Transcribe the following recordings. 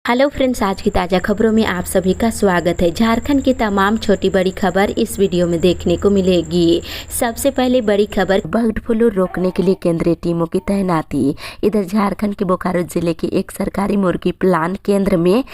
Hello friends, आज की ताज़ा खबरों में आप सभी का स्वागत है। झारखंड की तमाम छोटी बड़ी खबर इस वीडियो में देखने को मिलेगी। सबसे पहले बड़ी खबर, बर्ड फ्लू रोकने के लिए केंद्रीय टीमों की तैनाती। इधर झारखंड के बोकारो जिले के एक सरकारी मुर्गी पालन केंद्र में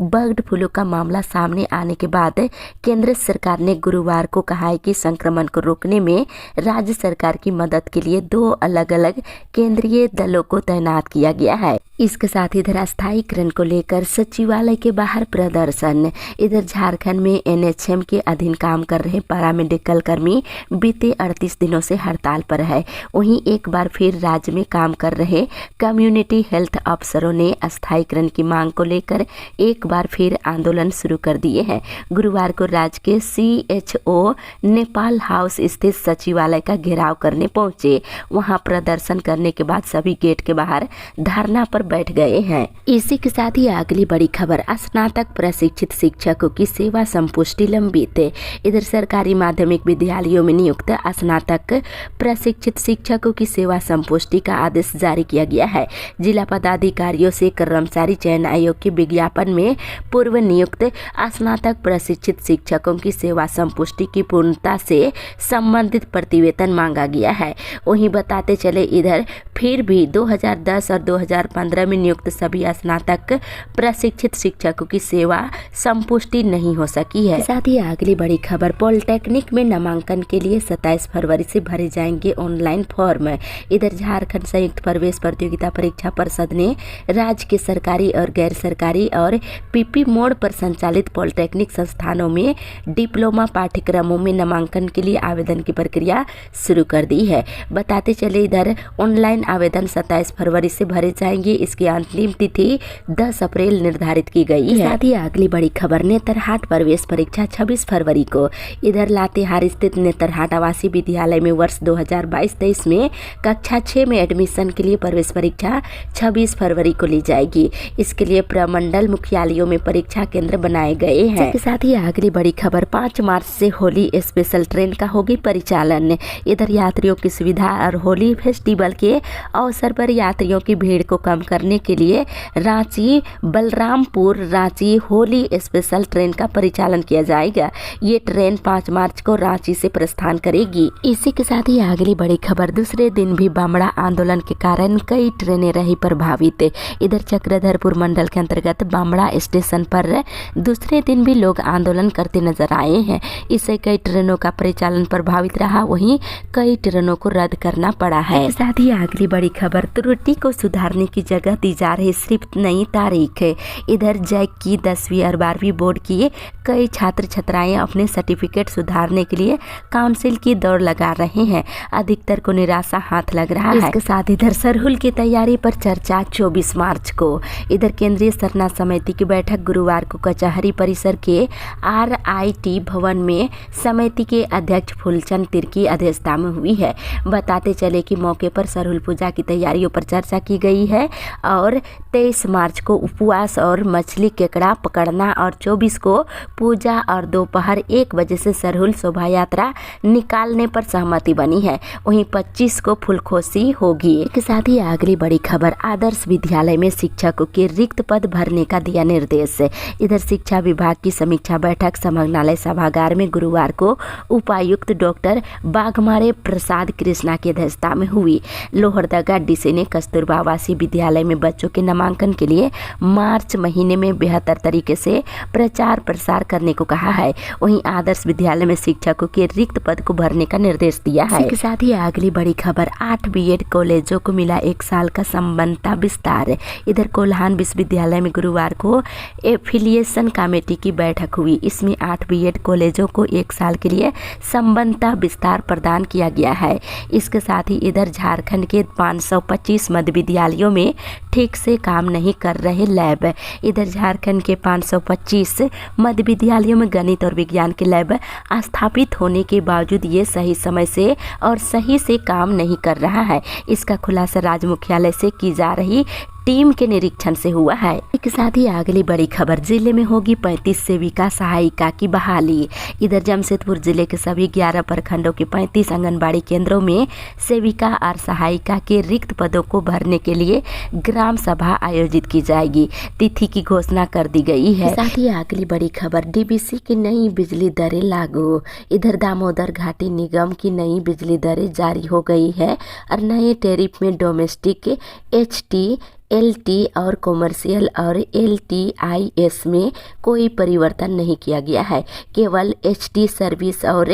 बर्ड फ्लू का मामला सामने आने के बाद केंद्र सरकार ने गुरुवार को कहा है कि संक्रमण को रोकने में राज्य सरकार की मदद के लिए 2 अलग अलग केंद्रीय दलों को तैनात किया गया है। इसके साथ इधर अस्थायीकरण को लेकर सचिवालय के बाहर प्रदर्शन। इधर झारखंड में एनएचएम के अधीन काम कर रहे पैरामेडिकल कर्मी बीते 38 दिनों से हड़ताल पर है। वहीं एक बार फिर राज्य में काम कर रहे कम्युनिटी हेल्थ अफसरों ने अस्थायीकरण की मांग को लेकर एक बार फिर आंदोलन शुरू कर दिए हैं। गुरुवार को राज्य के CHO नेपाल हाउस स्थित सचिवालय का घेराव करने पहुंचे। वहां प्रदर्शन करने के बाद सभी गेट के बाहर धरना पर बैठ गए हैं। इसी के साथ ही अगली बड़ी खबर, स्नातक प्रशिक्षित शिक्षकों की सेवा संपुष्टि लंबित। इधर सरकारी माध्यमिक विद्यालयों में नियुक्त स्नातक प्रशिक्षित शिक्षकों की सेवा संपुष्टि का आदेश जारी किया गया है। जिला पदाधिकारियों से कर्मचारी चयन आयोग के विज्ञापन में पूर्व नियुक्त स्नातक प्रशिक्षित शिक्षकों की सेवा संपुष्टि की पूर्णता से संबंधित प्रतिवेतन मांगा गया है। वहीं बताते चले, इधर फिर भी 2010 और 2015 में नियुक्त सभी स्नातक प्रशिक्षित शिक्षकों की सेवा संपुष्टि नहीं हो सकी है। साथ ही अगली बड़ी खबर, पॉलिटेक्निक में नामांकन के लिए 27 फरवरी से भरे जाएंगे ऑनलाइन फॉर्म। इधर झारखंड संयुक्त प्रवेश प्रतियोगिता परीक्षा परिषद ने राज्य के सरकारी और गैर सरकारी और PP मोड पर संचालित पॉलिटेक्निक संस्थानों में डिप्लोमा पाठ्यक्रमों में नामांकन के लिए आवेदन की प्रक्रिया शुरू कर दी है। बताते चले, इधर ऑनलाइन आवेदन 27 फरवरी से भरे जाएंगे। इसकी अंतिम तिथि 10 अप्रैल निर्धारित की गई है। साथ ही अगली बड़ी खबर, नेतरहाट प्रवेश परीक्षा 26 फरवरी को। इधर लातेहार स्थित नेतरहाट आवासीय विद्यालय में वर्ष 2022-23 में कक्षा 6 में एडमिशन के लिए प्रवेश परीक्षा 26 फरवरी को ली जाएगी। इसके लिए प्रमंडल मुख्यालयों में परीक्षा केंद्र बनाए गए हैं। इसके साथ ही अगली बड़ी खबर, 5 मार्च से होली स्पेशल ट्रेन का होगी परिचालन। इधर यात्रियों की सुविधा और होली फेस्टिवल के अवसर पर यात्रियों की भीड़ को कम करने के लिए रांची बलरामपुर रांची होली स्पेशल ट्रेन का परिचालन किया जाएगा। ये ट्रेन 5 मार्च को रांची से प्रस्थान करेगी। इसी के साथ ही अगली बड़ी खबर, दूसरे दिन भी बामड़ा आंदोलन के कारण कई ट्रेनें रही प्रभावित। इधर चक्रधरपुर मंडल के अंतर्गत बामड़ा स्टेशन पर दूसरे दिन भी लोग आंदोलन करते नजर आए हैं। इससे कई ट्रेनों का परिचालन प्रभावित रहा, वहीं कई ट्रेनों को रद्द करना पड़ा है। साथ ही अगली बड़ी खबर, त्रुटि को सुधारने की जगह दी जा रही सिर्फ नई तारीख है। इधर जैक की 10वीं और 12वीं बोर्ड की कई छात्र छात्राएं अपने सर्टिफिकेट सुधारने के लिए काउंसिल की दौड़ लगा रहे हैं। अधिकतर को निराशा हाथ लग रहा है। इसके साथ इधर सरहुल की तैयारी पर चर्चा 24 मार्च को। इधर केंद्रीय सरना समिति की बैठक गुरुवार को कचहरी परिसर के RIT भवन में समिति के अध्यक्ष फूलचंद तिर्की अध्यक्षता में हुई है। बताते चले कि मौके पर सरहुल पूजा की तैयारियों पर चर्चा की गई है और 23 मार्च को उपवास और मछली केकड़ा पकड़ना और 24 को पूजा और दोपहर 1 बजे से सरहुल शोभा यात्रा निकालने पर सहमति बनी है। वहीं 25 को फूलखोसी होगी। इसके साथ ही अगली बड़ी खबर, आदर्श विद्यालय में शिक्षकों के रिक्त पद भरने का दिया निर्देश। इधर शिक्षा विभाग की समीक्षा बैठक समग्नालय सभागार में गुरुवार को उपायुक्त डॉक्टर बाघमारे प्रसाद कृष्णा की अध्यक्षता में हुई। लोहरदगा DC ने कस्तूरबा आवासीय विद्यालय में बच्चों के नामांकन के लिए मार्च महीने में बेहतर तरीके से प्रचार प्रसार करने को कहा है। वहीं आदर्श विद्यालय में शिक्षकों के रिक्त पद को भरने का निर्देश दिया है। इसके साथ ही अगली बड़ी खबर, 8 B.Ed कॉलेजों को मिला 1 साल का संबंधता विस्तार। इधर कोल्हान विश्वविद्यालय में गुरुवार को एफिलिएशन कमेटी की बैठक हुई। इसमें 8 B.Ed कॉलेजों को 1 साल के लिए संबंधता विस्तार प्रदान किया गया है। इसके साथ ही इधर झारखंड के 525 मध्य विद्यालयों में ठीक से काम नहीं कर रहे लैब। इधर झारखंड के 525 मध्य विद्यालयों में गणित और विज्ञान के लैब स्थापित होने के बावजूद ये सही समय से और सही से काम नहीं कर रहा है। इसका खुलासा राज्य मुख्यालय से की जा रही टीम के निरीक्षण से हुआ है। इसके साथ ही अगली बड़ी खबर, जिले में होगी 35 सेविका सहायिका की बहाली। इधर जमशेदपुर जिले के सभी 11 प्रखंडों के 35 आंगनबाड़ी केंद्रों में सेविका और सहायिका के रिक्त पदों को भरने के लिए ग्राम ग्राम सभा आयोजित की जाएगी। तिथि की घोषणा कर दी गई है। साथ ही अगली बड़ी खबर, डीवीसी की नई बिजली दरें लागू। इधर दामोदर घाटी निगम की नई बिजली दरें जारी हो गई है और नए टैरिफ में डोमेस्टिक HT, LT और कॉमर्शियल और LTIS में कोई परिवर्तन नहीं किया गया है। केवल HT सर्विस और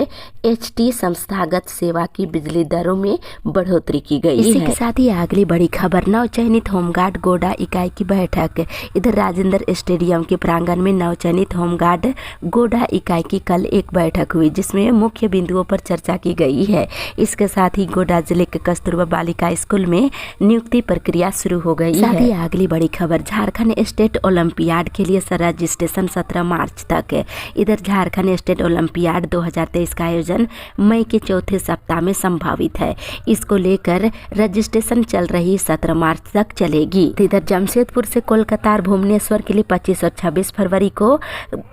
HT संस्थागत सेवा की बिजली दरों में बढ़ोतरी की गई है। इसी के साथ ही अगली बड़ी खबर, नवचयनित होमगार्ड गोडा इकाई की बैठक। इधर राजेंद्र स्टेडियम के प्रांगण में नवचयनित होमगार्ड गोडा इकाई की कल एक बैठक हुई, जिसमें मुख्य बिंदुओं पर चर्चा की गई है। इसके साथ ही गोडा जिले के कस्तूरबा बालिका स्कूल में नियुक्ति प्रक्रिया शुरू हो गई। साथ ही अगली बड़ी खबर, झारखंड स्टेट ओलंपियाड के लिए रजिस्ट्रेशन 17 मार्च तक है। इधर झारखंड स्टेट ओलंपियाड 2023 का आयोजन मई के चौथे सप्ताह में संभावित है। इसको लेकर रजिस्ट्रेशन चल रही 17 मार्च तक चलेगी। इधर जमशेदपुर से कोलकाता और भुवनेश्वर के लिए 25 और 26 फरवरी को,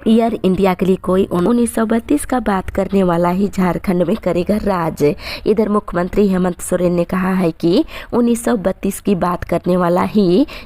एयर इंडिया के लिए कोई 1932 का बात करने वाला ही झारखंड में करेगा राज। इधर मुख्यमंत्री हेमंत सोरेन ने कहा है कि 1932 की बात करने वाला ही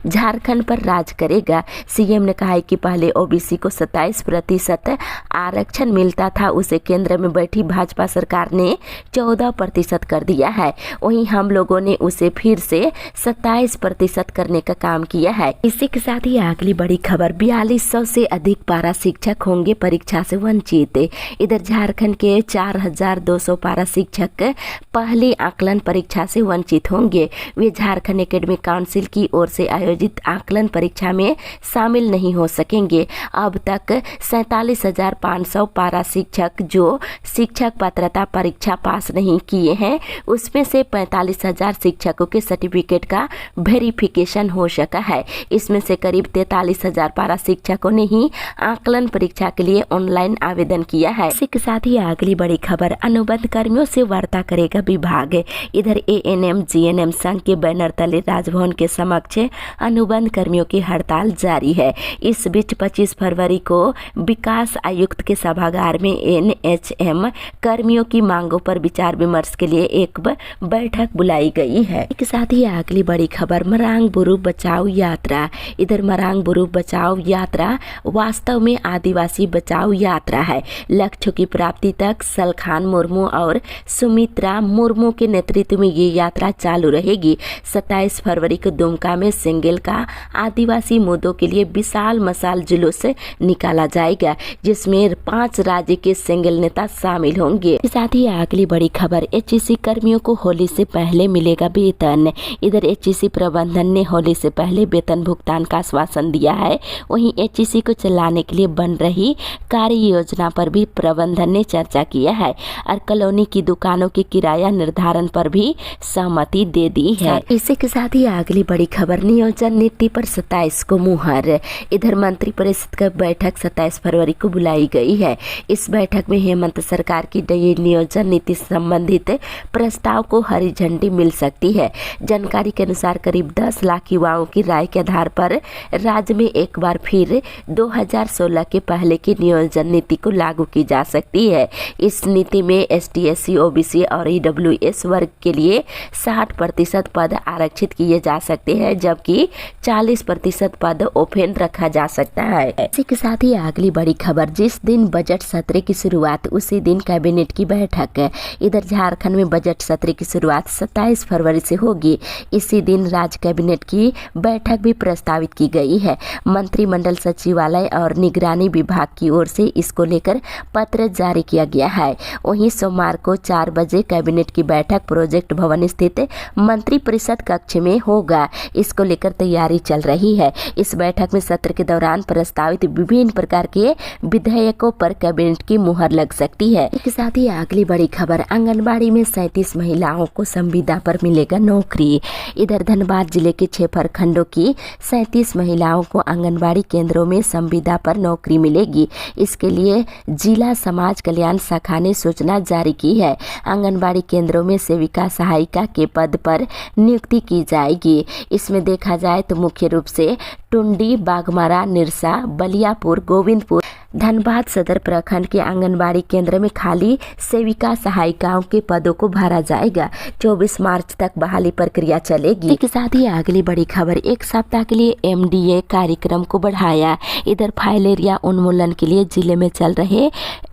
झारखंड पर राज करेगा। सीएम ने कहा है कि पहले ओबीसी को 27% आरक्षण मिलता था, उसे केंद्र में बैठी भाजपा सरकार ने 14% कर दिया है। वहीं हम लोगों ने उसे फिर से 27% करने का काम किया है। इसी के साथ ही अगली बड़ी खबर, 4200 से अधिक पारा शिक्षक होंगे परीक्षा से वंचित। इधर झारखंड के 4200 पारा शिक्षक पहली आकलन परीक्षा से वंचित होंगे। वे झारखंड एकेडमिक काउंसिल की ओर से आयोजित आकलन परीक्षा में शामिल नहीं हो सकेंगे। अब तक 47,500 पारा शिक्षक जो शिक्षक पात्रता परीक्षा पास नहीं किए हैं, उसमें से 45,000 शिक्षकों के सर्टिफिकेट का वेरिफिकेशन हो सका है। इसमें से करीब 43,000 पारा शिक्षकों ने ही आकलन परीक्षा के लिए ऑनलाइन आवेदन किया है। इसी के साथ ही अगली बड़ी खबर, अनुबंध कर्मियों से वार्ता करेगा विभाग। इधर ANM GNM संघ के बैनर तले राजभवन के समक्ष अनुबंध कर्मियों की हड़ताल जारी है। इस बीच 25 फरवरी को विकास आयुक्त के सभागार में NHM कर्मियों की मांगों पर विचार विमर्श के लिए एक बैठक बुलाई गई है। इसके साथ ही अगली बड़ी खबर, मरांग बुरु बचाओ यात्रा। इधर मरांग बुरु बचाओ यात्रा वास्तव में आदिवासी बचाओ यात्रा है। लक्ष्यों की प्राप्ति तक सलखान मुर्मू और सुमित्रा मुर्मू के नेतृत्व में ये यात्रा चालू रहेगी। 27 फरवरी को दुमका में सिंगल का आदिवासी मुद्दों के लिए विशाल मशाल जुलूस निकाला जाएगा, जिसमें 5 राज्य के सिंगल नेता शामिल होंगे। साथ ही अगली बड़ी खबर, HEC कर्मियों को होली से पहले मिलेगा वेतन। इधर HEC प्रबंधन ने होली से पहले वेतन भुगतान का आश्वासन दिया है। वहीं HEC को चलाने के लिए बन रही कार्य योजना पर भी प्रबंधन ने चर्चा किया है और कॉलोनी की दुकानों के किराया निर्धारण पर भी सहमति दे दी है। इसी के साथ ही अगली बड़ी खबर, नियोजन नीति पर 27 को मुहर। इधर मंत्रिपरिषद की बैठक 27 फरवरी को बुलाई गई है। इस बैठक में हेमंत सरकार की नई नियोजन नीति संबंधित प्रस्ताव को हरी झंडी मिल सकती है। जानकारी के अनुसार करीब 10 लाख युवाओं की राय के आधार पर राज्य में एक बार फिर 2016 के पहले की नियोजन नीति को लागू की जा सकती है। इस नीति में ST SC OBC और EWS वर्ग के लिए 60% पद आरक्षित किए जा सकते हैं, जबकि 40% पद ओपन रखा जा सकता है। इसी के साथ ही अगली बड़ी खबर, जिस दिन बजट सत्र की शुरुआत उसी दिन कैबिनेट की बैठक है। इधर झारखंड में बजट सत्र की शुरुआत 27 फरवरी से होगी। इसी दिन राज्य कैबिनेट की बैठक भी प्रस्तावित की गई है। मंत्रिमंडल सचिवालय और निगरानी विभाग की ओर से इसको लेकर पत्र जारी किया गया है। वहीं सोमवार को 4 बजे कैबिनेट की बैठक प्रोजेक्ट भवन स्थित मंत्रिपरिषद कक्ष में होगा। इसको लेकर तैयारी चल रही है। इस बैठक में सत्र के दौरान प्रस्तावित विभिन्न प्रकार के विधेयकों पर कैबिनेट की मुहर लग सकती है। इसके साथ ही अगली बड़ी खबर, आंगनबाड़ी में 37 महिलाओं को संविदा पर मिलेगा नौकरी। इधर धनबाद जिले के 6 प्रखंडों की 37 महिलाओं को आंगनबाड़ी केंद्रों में संविदा पर नौकरी मिलेगी। इसके लिए जिला समाज कल्याण शाखा ने सूचना जारी की है। आंगनबाड़ी केंद्रों में सेविका सहायिका के पद पर नियुक्ति की जाएगी। इसमें देखा जाए तो मुख्य रूप से टुंडी, बागमारा, निरसा, बलियापुर, गोविंदपुर, धनबाद सदर प्रखंड के आंगनबाड़ी केंद्र में खाली सेविका सहायिकाओं के पदों को भरा जाएगा। 24 मार्च तक बहाली प्रक्रिया चलेगी। इसके साथ ही अगली बड़ी खबर, एक सप्ताह के लिए MDA कार्यक्रम को बढ़ाया। इधर फाइलेरिया उन्मूलन के लिए जिले में चल रहे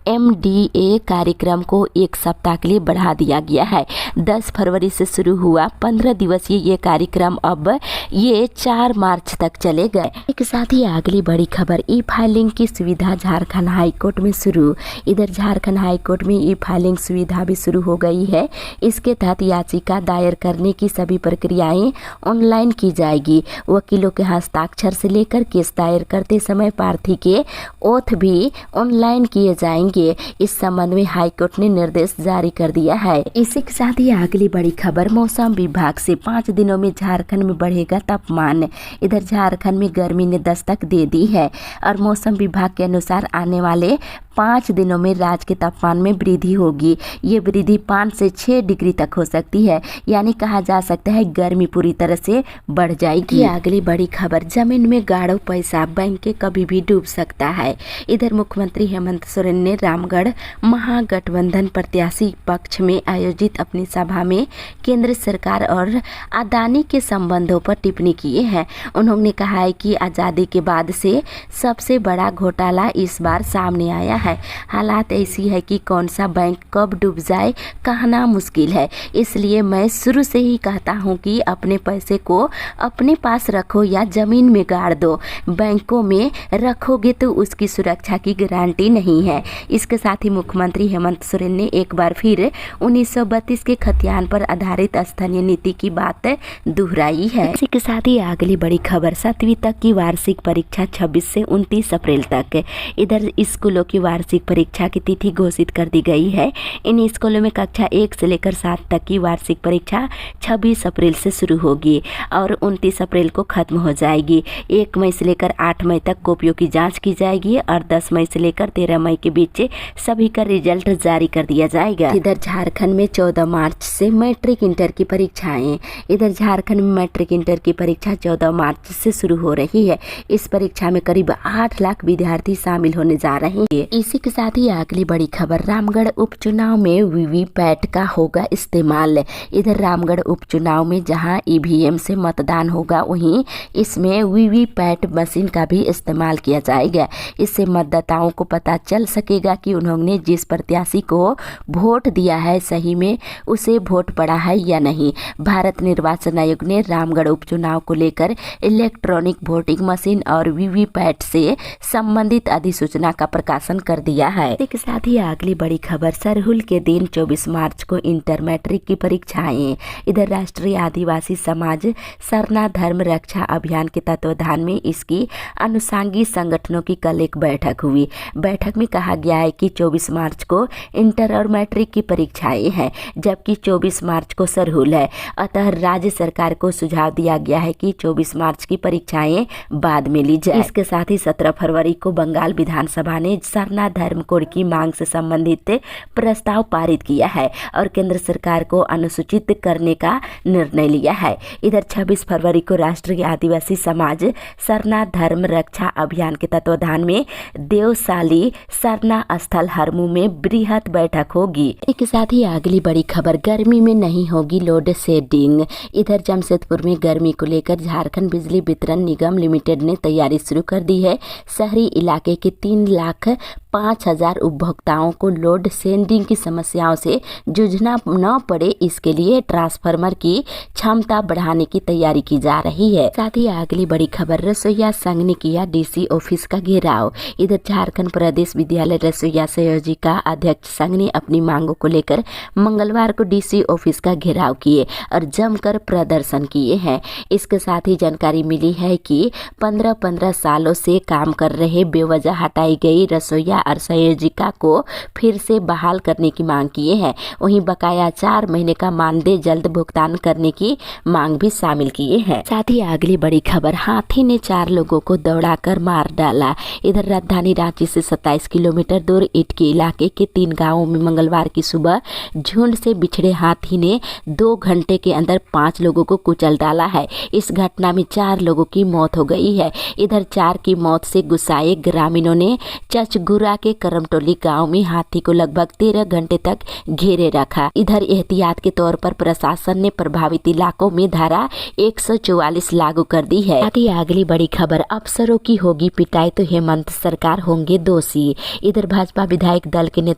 MDA कार्यक्रम को एक सप्ताह के लिए बढ़ा दिया गया है। 10 फरवरी से शुरू हुआ 15 दिवसीय ये कार्यक्रम अब ये 4 मार्च तक चलेगा। एक साथ ही अगली बड़ी खबर, ई फाइलिंग की सुविधा झारखंड हाईकोर्ट में शुरू। इधर झारखंड हाईकोर्ट में ई फाइलिंग सुविधा भी शुरू हो गई है। इसके तहत याचिका दायर करने की सभी प्रक्रियाएं ऑनलाइन की जाएगी। वकीलों के हस्ताक्षर से लेकर केस दायर करते समय प्रार्थी के ओथ भी ऑनलाइन किए जाएंगे। इस संबंध में हाईकोर्ट ने निर्देश जारी कर दिया है। इसी के साथ ही अगली बड़ी खबर, मौसम विभाग से 5 दिनों में झारखंड में बढ़ेगा तापमान। इधर झारखंड में गर्मी ने दस्तक दे दी है और मौसम विभाग के अनुसार आने वाले 5 दिनों में राज्य के तापमान में वृद्धि होगी। ये वृद्धि 5 से 6 डिग्री तक हो सकती है, यानी कहा जा सकता है गर्मी पूरी तरह से बढ़ जाएगी। अगली बड़ी खबर, जमीन में गाढ़ो पैसा बैंक के कभी भी डूब सकता है। इधर मुख्यमंत्री हेमंत सोरेन ने रामगढ़ महागठबंधन प्रत्याशी पक्ष में आयोजित अपनी सभा में केंद्र सरकार और अदानी के संबंधों पर टिप्पणी किए हैं। उन्होंने कहा है कि आज़ादी के बाद से सबसे बड़ा घोटाला इस बार सामने आया है। हालात ऐसी है कि कौन सा बैंक कब डूब जाए कहना मुश्किल है। इसलिए मैं शुरू से ही कहता हूं कि अपने पैसे को अपने पास रखो या जमीन में गाड़ दो। बैंकों में रखोगे तो उसकी सुरक्षा की गारंटी नहीं है। इसके साथ ही मुख्यमंत्री हेमंत सोरेन ने एक बार फिर 1932 के खतियान पर आधारित स्थानीय नीति की बात दोहराई है। इसी के साथ ही अगली बड़ी खबर, 7वीं तक की वार्षिक परीक्षा 26 से 29 अप्रैल तक। इधर स्कूलों की वार्षिक परीक्षा की तिथि घोषित कर दी गई है। इन स्कूलों में कक्षा 1 से लेकर 7 तक की वार्षिक परीक्षा 26 अप्रैल से शुरू होगी और 29 अप्रैल को खत्म हो जाएगी। 1 मई से लेकर 8 मई तक कॉपियों की जांच की जाएगी और 10 मई से लेकर 13 मई के बीच सभी का रिजल्ट जारी कर दिया जाएगा। इधर झारखंड में 14 मार्च से मैट्रिक इंटर की परीक्षाएं। इधर झारखंड में मैट्रिक इंटर की परीक्षा 14 मार्च से शुरू हो रही है। इस परीक्षा में करीब 8 लाख विद्यार्थी शामिल होने जा रहे हैं। इसी के साथ ही अगली बड़ी खबर, रामगढ़ उपचुनाव में वीवीपैट का होगा इस्तेमाल। इधर रामगढ़ उपचुनाव में जहां EVM से मतदान होगा, वहीं इसमें वीवीपैट मशीन का भी इस्तेमाल किया जाएगा। इससे मतदाताओं को पता चल सकेगा कि उन्होंने जिस प्रत्याशी को वोट दिया है सही में उसे वोट पड़ा है या नहीं। भारत निर्वाचन आयोग ने रामगढ़ उपचुनाव को लेकर इलेक्ट्रॉनिक वोटिंग मशीन और वीवीपैट से संबंधित अधिसूचना का प्रकाशन कर दिया है। इसके साथ ही अगली बड़ी खबर, सरहुल के दिन 24 मार्च को इंटर मैट्रिक की परीक्षाएं। इधर राष्ट्रीय आदिवासी समाज सरना धर्म रक्षा अभियान के तत्वाधान में इसकी अनुषंगी संगठनों की कल एक बैठक हुई। बैठक में कहा गया है कि 24 मार्च को इंटर और मैट्रिक की परीक्षाएं हैं, जबकि 24 मार्च को सरहुल है। अतः राज्य सरकार को सुझाव दिया गया है कि 24 मार्च की परीक्षाएं बाद में ली जाए। इसके साथ ही 17 फरवरी को बंगाल विधानसभा ने सरना धर्म कोड की मांग से संबंधित प्रस्ताव पारित किया है और केंद्र सरकार को अनुसूचित करने का निर्णय लिया है। इधर 26 फरवरी को राष्ट्रीय आदिवासी समाज सरना धर्म रक्षा अभियान के तत्वाधान में देवसाली सरना स्थल हरमू में बृहत बैठक होगी। इसके साथ ही अगली बड़ी खबर, गर्मी में नहीं होगी लोड शेडिंग। इधर जमशेदपुर में गर्मी को लेकर झारखंड बिजली वितरण निगम लिमिटेड ने तैयारी शुरू कर दी है। शहरी इलाके के 3,05,000 उपभोक्ताओं को लोड शेडिंग की समस्याओं से जूझना न पड़े, इसके लिए ट्रांसफार्मर की क्षमता बढ़ाने की तैयारी की जा रही है। साथ ही अगली बड़ी खबर, रसोईया संघ ने किया DC ऑफिस का घेराव। इधर झारखंड प्रदेश विद्यालय रसोईया संयोजिका अध्यक्ष संघ ने अपनी मांगों को लेकर मंगलवार को DC ऑफिस का घेराव किए और जमकर प्रदर्शन किए हैं। इसके साथ ही जानकारी मिली है कि 15 सालों से काम कर रहे बेवजह हटाई गई रसोईया और संयोजिका को फिर से बहाल करने की मांग किए हैं। वहीं बकाया 4 महीने का मानदेय जल्द भुगतान करने की मांग भी शामिल किए हैं। साथ ही अगली बड़ी खबर, हाथी ने 4 लोगों को दौड़ाकर मार डाला। इधर राजधानी रांची से 27 किलोमीटर बहादुर इटकी इलाके के 3 गांवों में मंगलवार की सुबह झुंड से बिछड़े हाथी ने 2 घंटे के अंदर 5 लोगों को कुचल डाला है। इस घटना में 4 लोगों की मौत हो गई है। इधर 4 की मौत से गुस्साए ग्रामीणों ने चचगुरा के करमटोली गांव में हाथी को लगभग 13 घंटे तक घेरे रखा। इधर एहतियात के तौर पर प्रशासन ने प्रभावित इलाकों में धारा 144 लागू कर दी है। अगली बड़ी खबर, अफसरों की होगी पिटाई तो हेमंत सरकार होंगे दोषी। इधर भाजपा विधायक दल के नेता